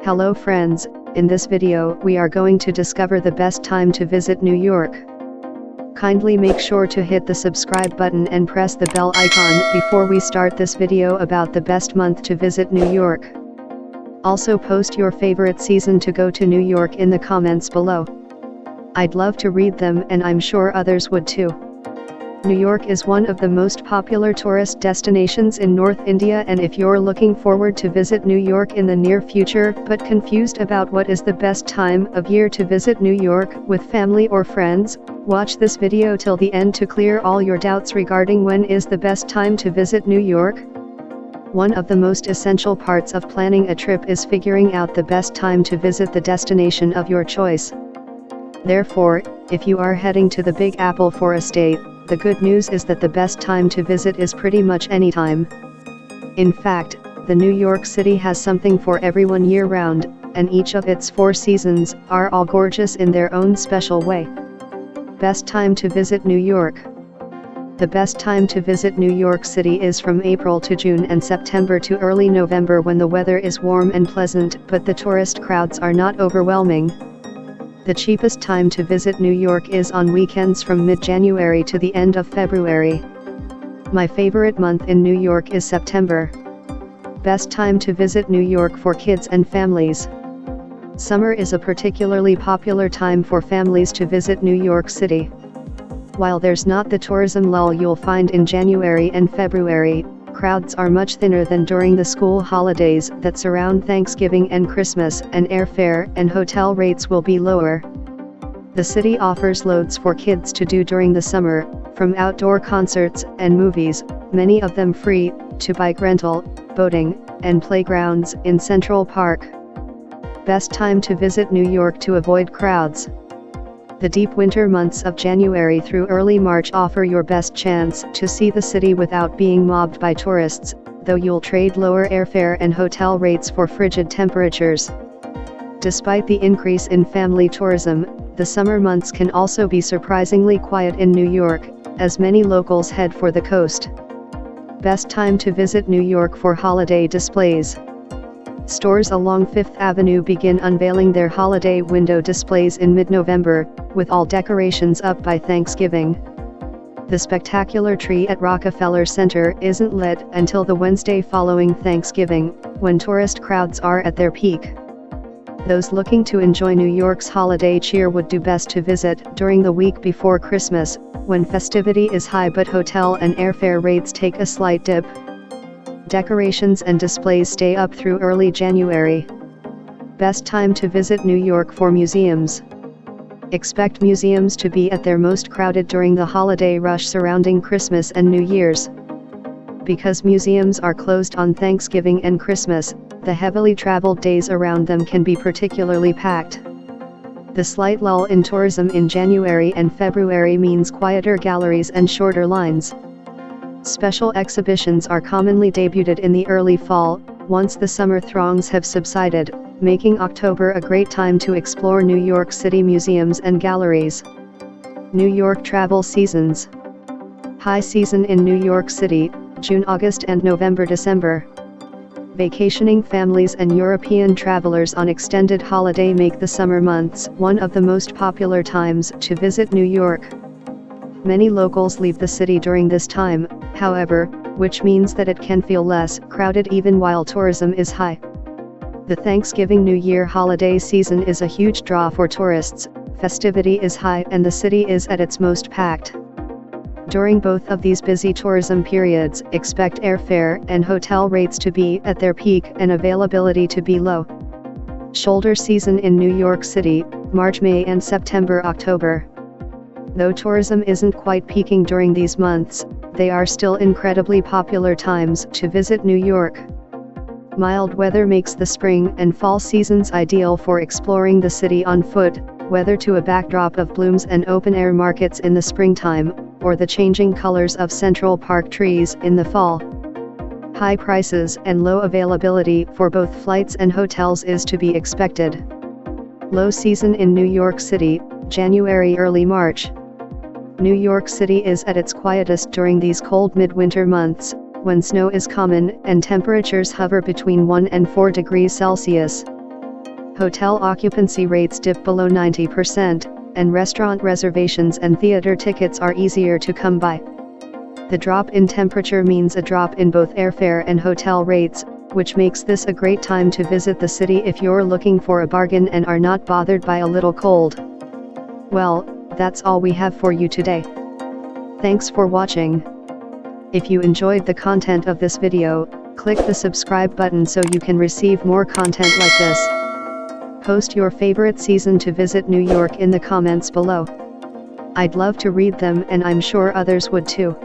Hello friends, in this video we are going to discover the best time to visit New York. Kindly make sure to hit the subscribe button and press the bell icon before we start this video about the best month to visit New York. Also post your favorite season to go to New York in the comments below. I'd love to read them and I'm sure others would too. New York is one of the most popular tourist destinations in North India, and if you're looking forward to visit New York in the near future but confused about what is the best time of year to visit New York with family or friends, watch this video till the end to clear all your doubts regarding when is the best time to visit New York. One of the most essential parts of planning a trip is figuring out the best time to visit the destination of your choice. Therefore, if you are heading to the Big Apple for a stay, the good news is that the best time to visit is pretty much any time. In fact, the New York City has something for everyone year-round, and each of its 4 seasons are all gorgeous in their own special way. Best time to visit New York. The best time to visit New York City is from April to June and September to early November, when the weather is warm and pleasant but the tourist crowds are not overwhelming. The cheapest time to visit New York is on weekends from mid-January to the end of February. My favorite month in New York is September. Best time to visit New York for kids and families. Summer is a particularly popular time for families to visit New York City. While there's not the tourism lull you'll find in January and February, crowds are much thinner than during the school holidays that surround Thanksgiving and Christmas, and airfare and hotel rates will be lower. The city offers loads for kids to do during the summer, from outdoor concerts and movies, many of them free, to bike rental, boating, and playgrounds in Central Park. Best time to visit New York to avoid crowds. The deep winter months of January through early March offer your best chance to see the city without being mobbed by tourists, though you'll trade lower airfare and hotel rates for frigid temperatures. Despite the increase in family tourism, the summer months can also be surprisingly quiet in New York, as many locals head for the coast. Best time to visit New York for holiday displays. Stores along Fifth Avenue begin unveiling their holiday window displays in mid-November, with all decorations up by Thanksgiving. The spectacular tree at Rockefeller Center isn't lit until the Wednesday following Thanksgiving, when tourist crowds are at their peak. Those looking to enjoy New York's holiday cheer would do best to visit during the week before Christmas, when festivity is high but hotel and airfare rates take a slight dip. Decorations and displays stay up through early January. Best time to visit New York for museums. Expect museums to be at their most crowded during the holiday rush surrounding Christmas and New Year's. Because museums are closed on Thanksgiving and Christmas, the heavily traveled days around them can be particularly packed. The slight lull in tourism in January and February means quieter galleries and shorter lines. Special exhibitions are commonly debuted in the early fall, once the summer throngs have subsided, making October a great time to explore New York City museums and galleries. New York travel seasons. High season in New York City, June, August and November, December. Vacationing families and European travelers on extended holiday make the summer months one of the most popular times to visit New York. Many locals leave the city during this time, however, which means that it can feel less crowded even while tourism is high. The Thanksgiving New Year holiday season is a huge draw for tourists, festivity is high and the city is at its most packed. During both of these busy tourism periods, expect airfare and hotel rates to be at their peak and availability to be low. Shoulder season in New York City, March, May and September, October. Though tourism isn't quite peaking during these months, they are still incredibly popular times to visit New York. Mild weather makes the spring and fall seasons ideal for exploring the city on foot, whether to a backdrop of blooms and open-air markets in the springtime, or the changing colors of Central Park trees in the fall. High prices and low availability for both flights and hotels is to be expected. Low season in New York City, January, early March. New York City is at its quietest during these cold midwinter months, when snow is common and temperatures hover between 1 and 4 degrees Celsius. Hotel occupancy rates dip below 90%, and restaurant reservations and theater tickets are easier to come by. The drop in temperature means a drop in both airfare and hotel rates, which makes this a great time to visit the city if you're looking for a bargain and are not bothered by a little cold. Well, that's all we have for you today. Thanks for watching. If you enjoyed the content of this video, click the subscribe button so you can receive more content like this. Post your favorite season to visit New York in the comments below. I'd love to read them and I'm sure others would too.